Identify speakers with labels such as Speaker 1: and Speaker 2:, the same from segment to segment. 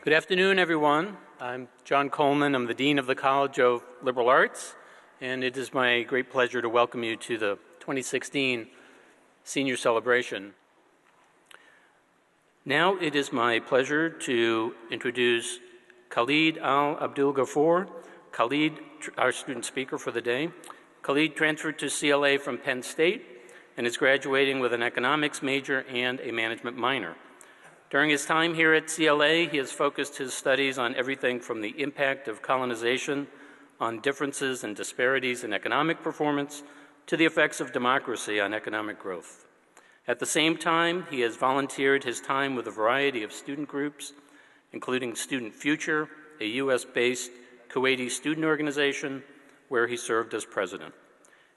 Speaker 1: Good afternoon, everyone. I'm John Coleman. I'm the Dean of the College of Liberal Arts, and it is my great pleasure to welcome you to the 2016 Senior Celebration. Now it is my pleasure to introduce Khaled Alabdulghafour. Khaled, our student speaker for the day. Khaled transferred to CLA from Penn State and is graduating with an economics major and a management minor. During his time here at CLA, he has focused his studies on everything from the impact of colonization on differences and disparities in economic performance to the effects of democracy on economic growth. At the same time, he has volunteered his time with a variety of student groups, including Student Future, a US-based Kuwaiti student organization where he served as president.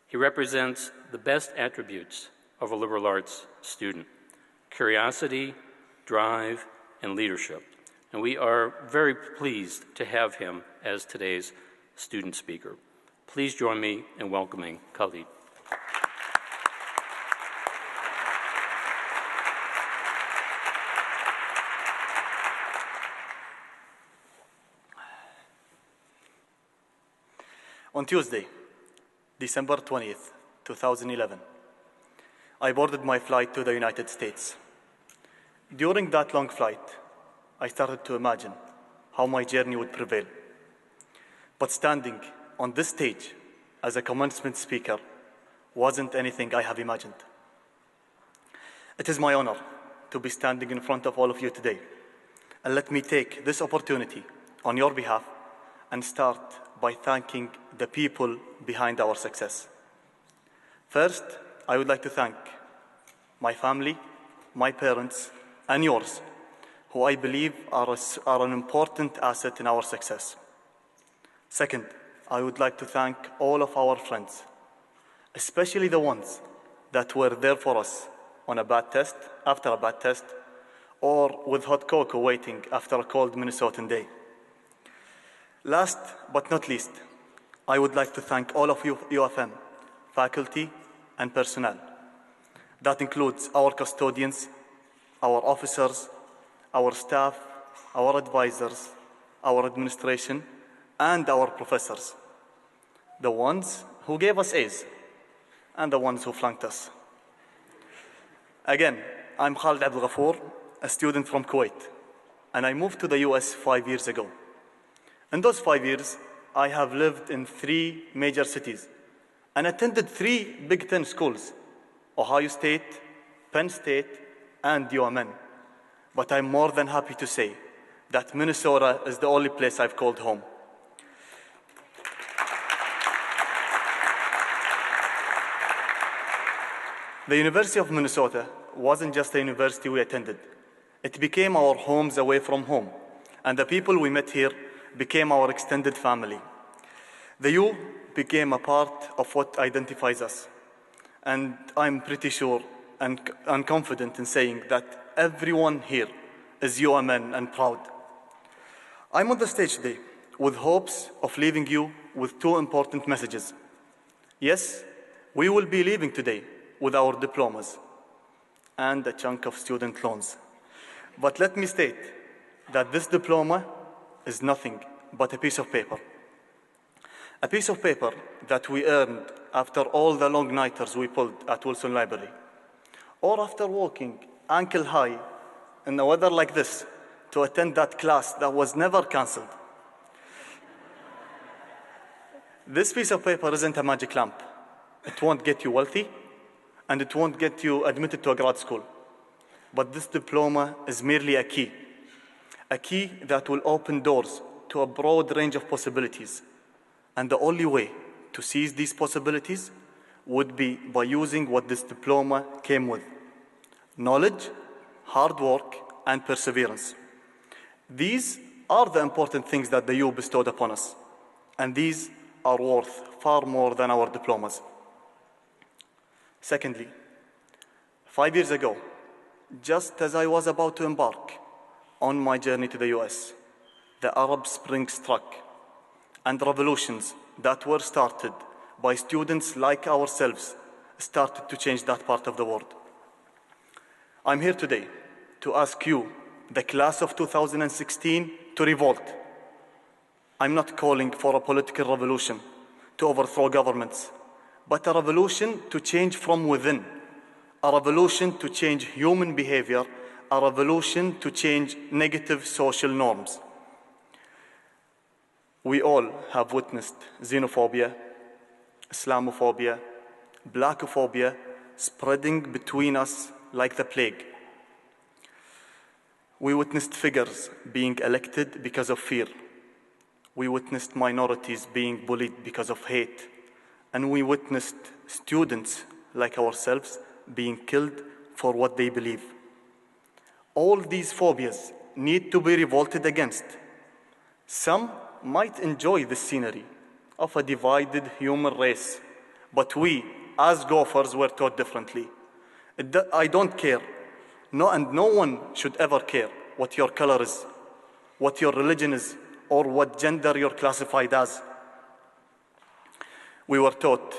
Speaker 1: He represents the best attributes of a liberal arts student: curiosity, drive, and leadership. And we are very pleased to have him as today's student speaker. Please join me in welcoming Khaled.
Speaker 2: On Tuesday, December 20th, 2011, I boarded my flight to the United States. During that long flight, I started to imagine how my journey would prevail. But standing on this stage as a commencement speaker wasn't anything I have imagined. It is my honor to be standing in front of all of you today. And let me take this opportunity on your behalf and start by thanking the people behind our success. First, I would like to thank my family, my parents, and yours, who I believe are an important asset in our success. Second, I would like to thank all of our friends, especially the ones that were there for us on a bad test, after a bad test, or with hot cocoa waiting after a cold Minnesotan day. Last but not least, I would like to thank all of UFM, faculty and personnel. That includes our custodians, our officers, our staff, our advisors, our administration, and our professors. The ones who gave us A's and the ones who flunked us. Again, I'm Khaled Alabdulghafour, a student from Kuwait, and I moved to the US 5 years ago. In those 5 years, I have lived in 3 major cities and attended 3 Big Ten schools: Ohio State, Penn State, and UMN. But I'm more than happy to say that Minnesota is the only place I've called home. The University of Minnesota wasn't just a university we attended. It became our homes away from home, and the people we met here became our extended family. The U became a part of what identifies us, and I'm pretty sure and confident in saying that everyone here is UMN and proud. I'm on the stage today with hopes of leaving you with 2 important messages. Yes, we will be leaving today with our diplomas and a chunk of student loans. But let me state that this diploma is nothing but a piece of paper. A piece of paper that we earned after all the long nighters we pulled at Wilson Library, or after walking ankle high in a weather like this to attend that class that was never canceled. This piece of paper isn't a magic lamp. It won't get you wealthy, and it won't get you admitted to a grad school. But this diploma is merely a key that will open doors to a broad range of possibilities. And the only way to seize these possibilities would be by using what this diploma came with: knowledge, hard work, and perseverance. These are the important things that the U bestowed upon us, and these are worth far more than our diplomas. Secondly, 5 years ago, just as I was about to embark on my journey to the US, the Arab Spring struck, and revolutions that were started by students like ourselves started to change that part of the world. I'm here today to ask you the class of 2016 to revolt. I'm not calling for a political revolution to overthrow governments, but a revolution to change from within, a revolution to change human behavior, a revolution to change negative social norms. We all have witnessed xenophobia, Islamophobia, Blackophobia spreading between us like the plague. We witnessed figures being elected because of fear. We witnessed minorities being bullied because of hate. And we witnessed students like ourselves being killed for what they believe. All these phobias need to be revolted against. Some might enjoy the scenery of a divided human race, but we, as Gophers, were taught differently. I don't care, and no one should ever care what your color is, what your religion is, or what gender you're classified as. We were taught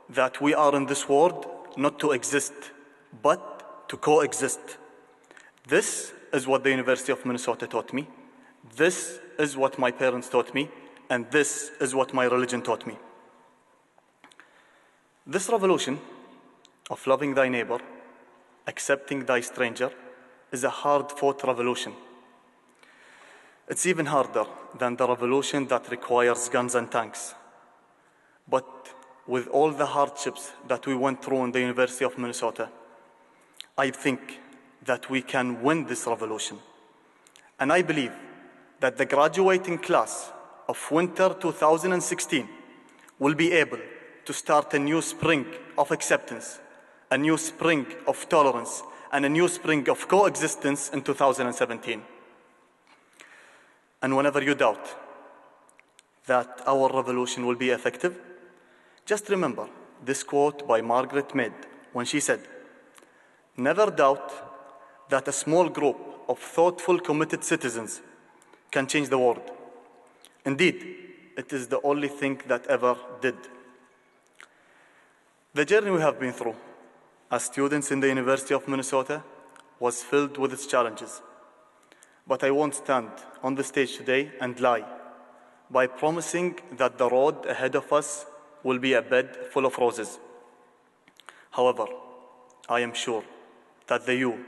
Speaker 2: that we are in this world not to exist, but to coexist. This is what the University of Minnesota taught me. This is what my parents taught me, and this is what my religion taught me. This revolution of loving thy neighbor, accepting thy stranger, is a hard-fought revolution. It's even harder than the revolution that requires guns and tanks. But with all the hardships that we went through in the University of Minnesota, I think that we can win this revolution. And I believe that the graduating class of winter 2016 will be able to start a new spring of acceptance, a new spring of tolerance, and a new spring of coexistence in 2017. And whenever you doubt that our revolution will be effective, just remember this quote by Margaret Mead when she said, "Never doubt that a small group of thoughtful, committed citizens can change the world. Indeed, it is the only thing that ever did." The journey we have been through as students in the University of Minnesota was filled with its challenges. But I won't stand on the stage today and lie by promising that the road ahead of us will be a bed full of roses. However, I am sure that the you,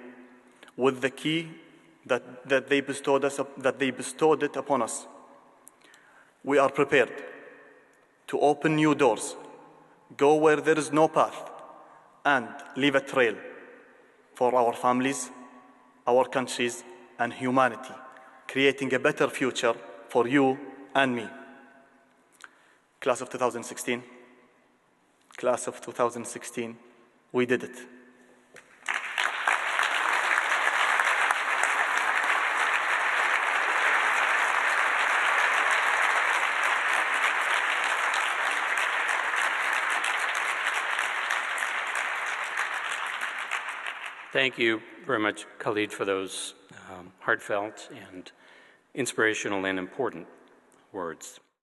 Speaker 2: with the key that they bestowed it upon us, we are prepared to open new doors, go where there is no path, and leave a trail for our families, our countries, and humanity, creating a better future for you and me. Class of 2016, we did it.
Speaker 1: Thank you very much, Khaled, for those heartfelt and inspirational and important words.